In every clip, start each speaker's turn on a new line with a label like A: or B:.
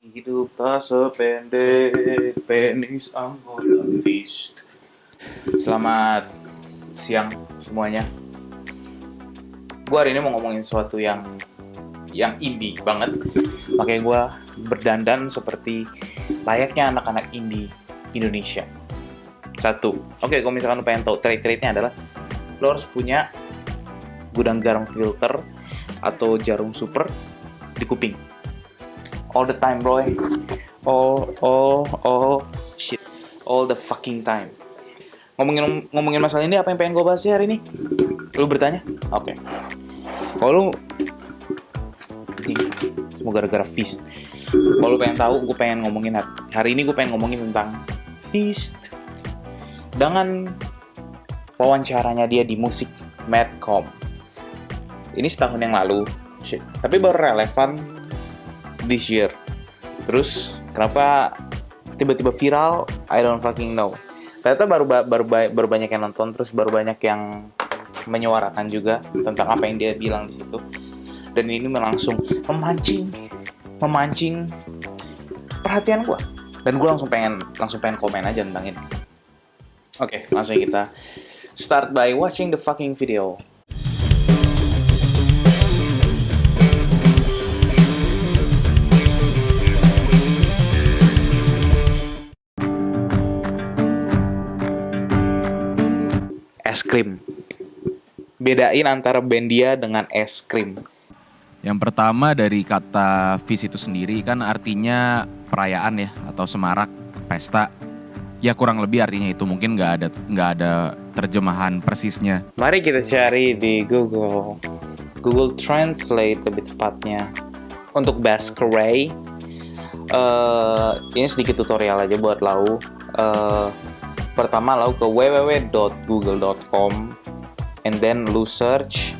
A: Hidup tak sependek penis anggota fist. Selamat siang semuanya. Gue hari ini mau ngomongin sesuatu yang indie banget. Makanya gue berdandan seperti layaknya anak-anak indie Indonesia. Satu, oke, kalau misalkan lo pengen tahu trait-traitnya adalah lo harus punya gudang garam filter atau jarum super di kuping. All the time, bro. Shit. All the fucking time. Ngomongin masalah ini, apa yang pengen gue bahas hari ini? Lu bertanya? Oke. Kalau lu semua gara-gara Feast. Kalau lu pengen tahu, gue pengen ngomongin hari ini gue pengen ngomongin tentang Feast dengan wawancaranya dia di musik Madcom. Ini setahun yang lalu, shit. Tapi baru relevan this year. Terus kenapa tiba-tiba viral? I don't fucking know. Ternyata baru banyak yang nonton, terus baru banyak yang menyuarakan juga tentang apa yang dia bilang di situ. Dan ini langsung memancing perhatian gue. Dan gue langsung pengen komen aja tentang ini. Oke, langsung kita start by watching the fucking video. Es krim. Bedain antara band dia dengan es krim.
B: Yang pertama dari kata Feast itu sendiri kan artinya perayaan ya, atau semarak, pesta. Ya kurang lebih artinya itu, mungkin nggak ada terjemahan persisnya.
A: Mari kita cari di Google Translate lebih tepatnya. Untuk Baskerville, ini sedikit tutorial aja buat lau. Pertama lau ke www.google.com and then lu search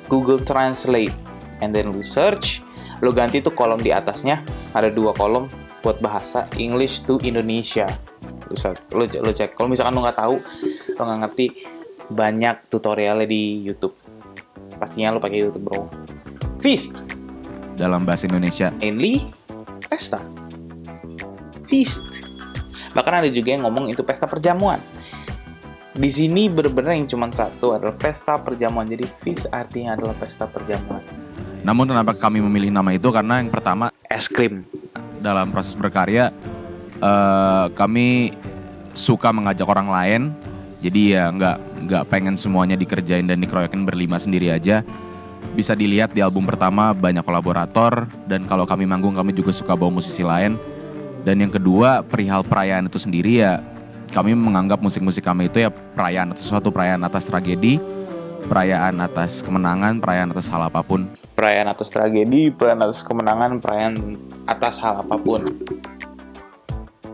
A: Google Translate and then lu search, lu ganti tuh kolom di atasnya, ada 2 kolom buat bahasa English to Indonesia. Lu cek. Kalau misalkan lu nggak tahu, lu nggak ngerti, banyak tutorialnya di YouTube. Pastinya lu pakai YouTube, bro. Feast
B: Dalam bahasa Indonesia
A: mainly pesta. Feast. Bahkan ada juga yang ngomong itu pesta perjamuan. Di sini benar-benar yang cuma satu adalah pesta perjamuan. Jadi feast artinya adalah pesta perjamuan.
B: Namun kenapa kami memilih nama itu? Karena yang pertama,
A: Es krim.
B: dalam proses berkarya kami suka mengajak orang lain. Jadi ya nggak pengen semuanya dikerjain dan dikeroyokin berlima sendiri aja. Bisa dilihat di album pertama banyak kolaborator, dan kalau kami manggung kami juga suka bawa musisi lain. Dan yang kedua, perihal perayaan itu sendiri ya, kami menganggap musik-musik kami itu ya perayaan atas suatu perayaan atas tragedi, perayaan atas kemenangan, perayaan atas hal apapun.
A: Perayaan atas tragedi, perayaan atas kemenangan, perayaan atas hal apapun.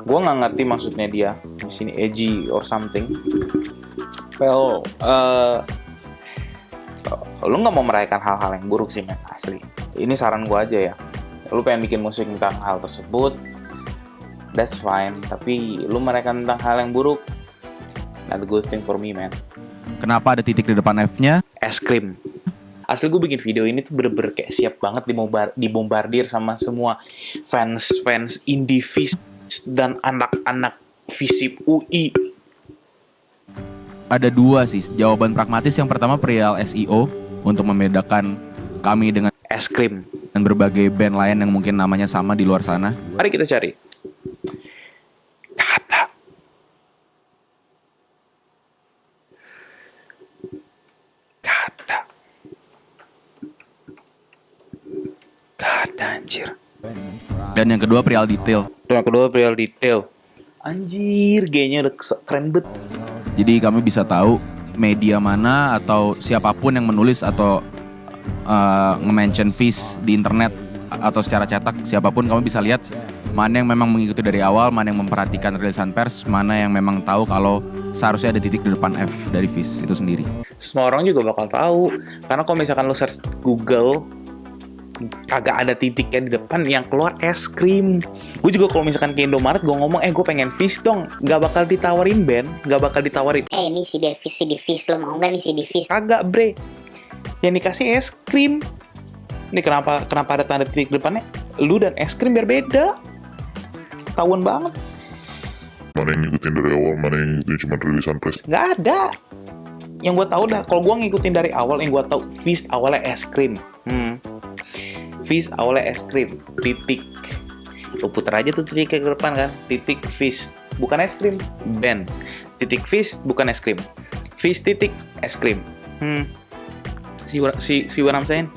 A: Gue nggak ngerti maksudnya dia di sini, edgy or something. Well, lu nggak mau merayakan hal-hal yang buruk sih, men, asli. Ini saran gue aja ya. Lu pengen bikin musik tentang hal tersebut, that's fine. Tapi lu merayakan tentang hal yang buruk, not a good thing for me, man.
B: Kenapa ada titik di depan F-nya?
A: Es krim. Asli gue bikin video ini tuh bener-bener kayak siap banget dibombardir sama semua fans indie Feast dan anak-anak FISIP UI.
B: Ada 2 sih jawaban pragmatis. Yang pertama perihal SEO, untuk membedakan kami dengan
A: Es krim.
B: dan berbagai band lain yang mungkin namanya sama di luar sana.
A: Mari kita cari. Kata anjir.
B: Dan yang kedua perihal detail.
A: Dan yang kedua perihal detail. Anjir, G-nya udah keren bet.
B: Jadi kami bisa tahu media mana atau siapapun yang menulis atau nge-mention Feast di internet atau secara cetak, siapapun kami bisa lihat mana yang memang mengikuti dari awal, mana yang memperhatikan rilisan pers, mana yang memang tahu kalau seharusnya ada titik di depan F dari Feast itu sendiri.
A: Semua orang juga bakal tahu, karena kalau misalkan lu search Google, kagak ada titiknya di depan, yang keluar es krim. Gue juga kalau misalkan ke Indomaret, gue ngomong, gue pengen Feast dong, gak bakal ditawarin band, gak bakal ditawarin,
C: ini si Devis, lo mau gak nih si Devis?
A: kagak bre. Yang dikasih es krim. Ini kenapa ada tanda titik depannya? Lu dan es krim biar beda. Ketahuan banget.
D: Mana yang ngikutin dari awal, mana yang ngikutin cuma rilisan press.
A: Nggak ada. Yang gue tahu dah, kalau gue ngikutin dari awal, yang gue tahu Feast awalnya es krim. Feast awalnya es krim. Titik. Lu puter aja tuh titik ke depan kan. Titik Feast. Bukan es krim. Band. Titik Feast bukan es krim. Feast titik es krim. See what I'm saying?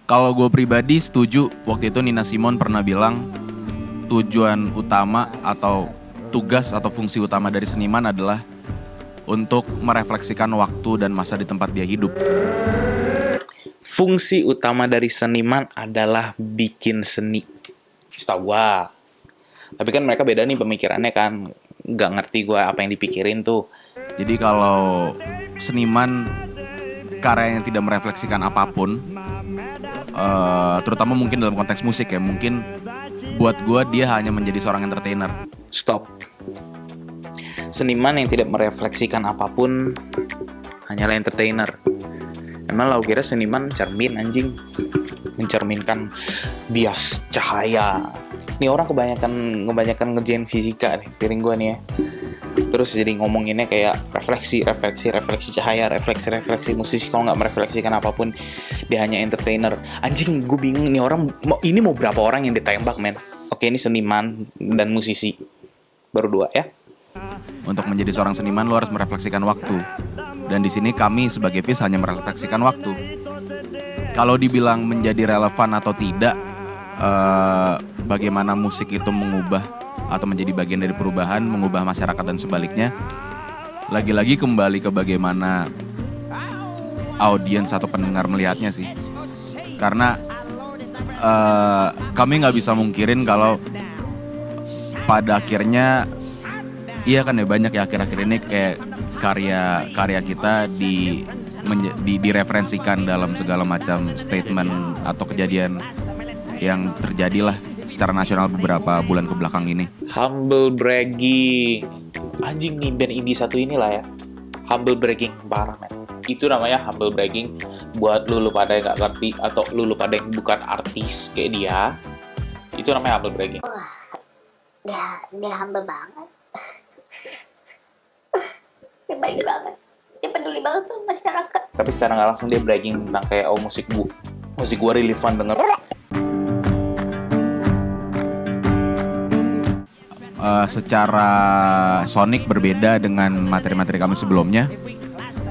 B: Kalau gue pribadi setuju, waktu itu Nina Simone pernah bilang tujuan utama atau tugas atau fungsi utama dari seniman adalah untuk merefleksikan waktu dan masa di tempat dia hidup.
A: Fungsi utama dari seniman adalah bikin seni. Setahu gua. Tapi kan mereka beda nih pemikirannya kan. Nggak ngerti gua apa yang dipikirin tuh.
B: Jadi kalau seniman karya yang tidak merefleksikan apapun, terutama mungkin dalam konteks musik ya, mungkin buat gue dia hanya menjadi seorang entertainer.
A: Stop. Seniman yang tidak merefleksikan apapun hanyalah entertainer. Emang lo kira seniman cermin anjing? Mencerminkan bias cahaya. Nih orang kebanyakan ngerjain fisika nih, feeling gue nih ya. Terus jadi ngomonginnya kayak refleksi cahaya, refleksi musisi. Kalau nggak merefleksikan apapun, dia hanya entertainer. Anjing, gue bingung nih orang ini mau berapa orang yang ditembak, men? Oke, ini seniman dan musisi, baru 2 ya.
B: Untuk menjadi seorang seniman lo harus merefleksikan waktu. Dan di sini kami sebagai FIS hanya merefleksikan waktu. Kalau dibilang menjadi relevan atau tidak, bagaimana musik itu mengubah atau menjadi bagian dari perubahan, mengubah masyarakat dan sebaliknya, lagi-lagi kembali ke bagaimana audiens atau pendengar melihatnya sih. Karena kami nggak bisa mungkirin kalau pada akhirnya, iya kan ya, banyak ya akhir-akhir ini kayak karya kita direferensikan dalam segala macam statement atau kejadian yang terjadilah secara nasional beberapa bulan kebelakang ini.
A: Humble bragging. Anjing nih band indie satu inilah ya. Humble bragging parah, men. Itu namanya humble bragging. Buat lu pada yang gak ngerti atau lu pada yang bukan artis kayak dia, itu namanya humble bragging.
C: Dia humble banget. Dia baik banget. Dia peduli banget sama masyarakat.
A: Tapi secara gak langsung dia bragging tentang kayak musik gua really fun denger.
B: Secara sonik berbeda dengan materi-materi kami sebelumnya.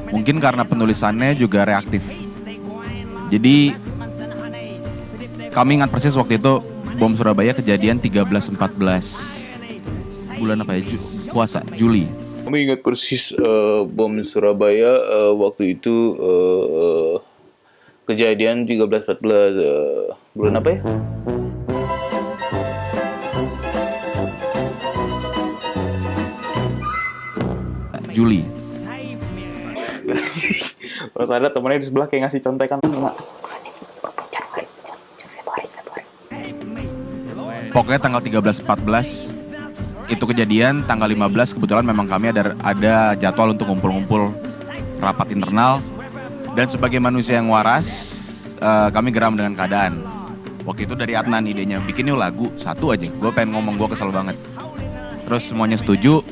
B: Mungkin karena penulisannya juga reaktif. Jadi kami ingat persis waktu itu bom Surabaya kejadian 13-14 bulan apa ya? Puasa, Juli.
A: Kami ingat persis bom Surabaya waktu itu kejadian 13-14 bulan apa ya?
B: Juli.
A: Terus ada temennya di sebelah kayak ngasih contekan.
B: Pokoknya tanggal 13-14 itu kejadian, tanggal 15 kebetulan memang kami ada jadwal untuk ngumpul-ngumpul rapat internal. Dan sebagai manusia yang waras, kami geram dengan keadaan. Waktu itu dari Adnan idenya, bikin yuk lagu, satu aja. Gue pengen ngomong, gue kesel banget. Terus semuanya setuju.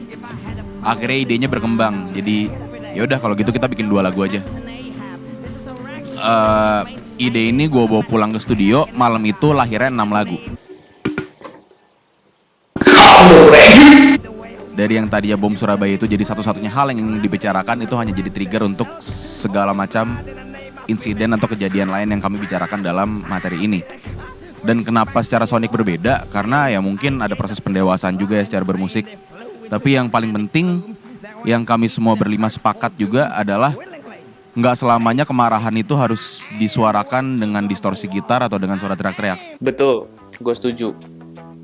B: Akhirnya idenya berkembang. Jadi yaudah kalau gitu kita bikin 2 lagu aja. Ide ini gue bawa pulang ke studio. Malam itu lahirnya 6 lagu. Dari yang tadinya bom Surabaya itu jadi satu-satunya hal yang dibicarakan, itu hanya jadi trigger untuk segala macam insiden atau kejadian lain yang kami bicarakan dalam materi ini. Dan kenapa secara sonik berbeda? Karena ya mungkin ada proses pendewasaan juga ya secara bermusik. Tapi yang paling penting, yang kami semua berlima sepakat juga adalah nggak selamanya kemarahan itu harus disuarakan dengan distorsi gitar atau dengan suara teriak-teriak.
A: Betul, gue setuju.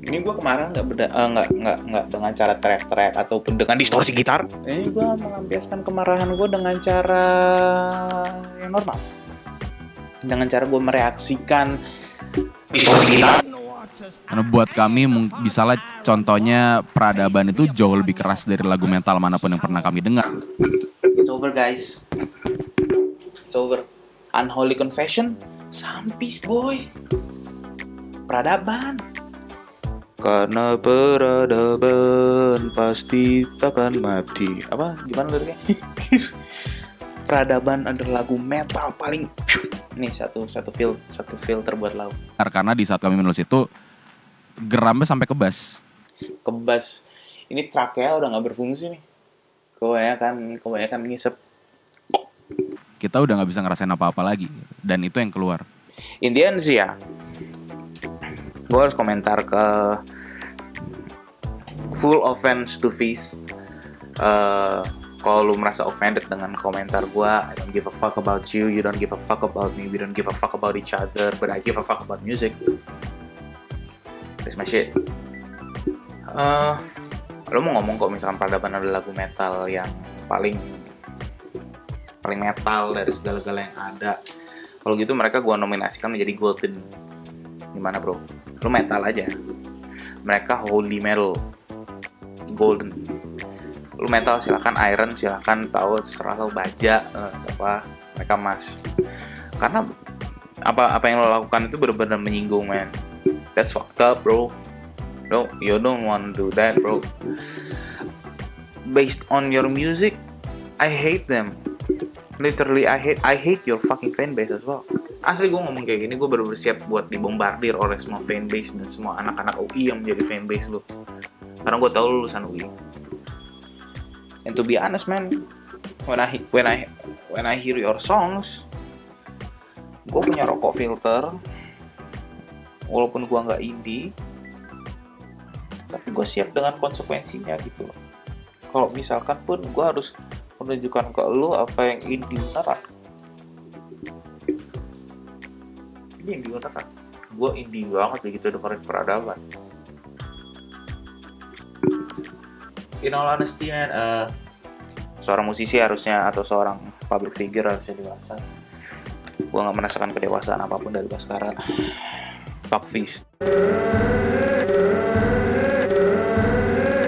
A: Ini gue kemarin nggak dengan cara teriak-teriak ataupun dengan distorsi gitar. Ini gue melampiaskan kemarahan gue dengan cara yang normal. Dengan cara gue mereaksikan distorsi gitar.
B: Karena buat kami, misalnya contohnya Peradaban itu jauh lebih keras dari lagu metal manapun yang pernah kami dengar.
A: It's over guys. It's over. Unholy Confession, sampis boy. Peradaban. Karena peradaban pasti takkan mati. Apa? Gimana liriknya? Peradaban adalah lagu metal paling. Nih satu filter buat lagu.
B: Karena di saat kami menulis itu geramnya sampai ke bass.
A: Kebas. Ini trakea udah nggak berfungsi nih. Kebanyakan ngisep.
B: Kita udah nggak bisa ngerasain apa-apa lagi, dan itu yang keluar.
A: Intian sih ya, gue harus komentar ke full offense to Feast. Kalau lu merasa offended dengan komentar gue, I don't give a fuck about you, you don't give a fuck about me, we don't give a fuck about each other, but I give a fuck about music. That's my shit. Lu mau ngomong kok misalkan Peradaban adalah lagu metal yang paling metal dari segala-gala yang ada. Kalau gitu mereka gua nominasikan menjadi golden. Gimana bro? Lu metal aja. Mereka holy metal, golden. Lu metal silakan, iron silakan, tahu terserah lo, baja apa, mereka emas. Karena apa yang lo lakukan itu benar-benar menyinggung, man. That's fucked up, bro. No, you don't want to do that, bro. Based on your music, I hate them. Literally, I hate your fucking fanbase as well. Asli gue ngomong kayak gini, gue baru bersiap buat dibombardir oleh semua fanbase dan semua anak-anak UI yang menjadi fanbase lu. Karena gue tahu lu lulusan UI. And to be honest, man, when I hear your songs, gue punya rokok filter. Walaupun gue nggak indie, tapi gue siap dengan konsekuensinya gitu loh. Kalau misalkan pun gue harus menunjukkan ke lu apa yang indie beneran. Ini indie beneran. Gue indie banget begitu dengerin Peradaban. In all honesty, man, seorang musisi harusnya atau seorang public figure harusnya dewasa. Gue nggak merasakan kedewasaan apapun dari Baskara. Fuck Feast.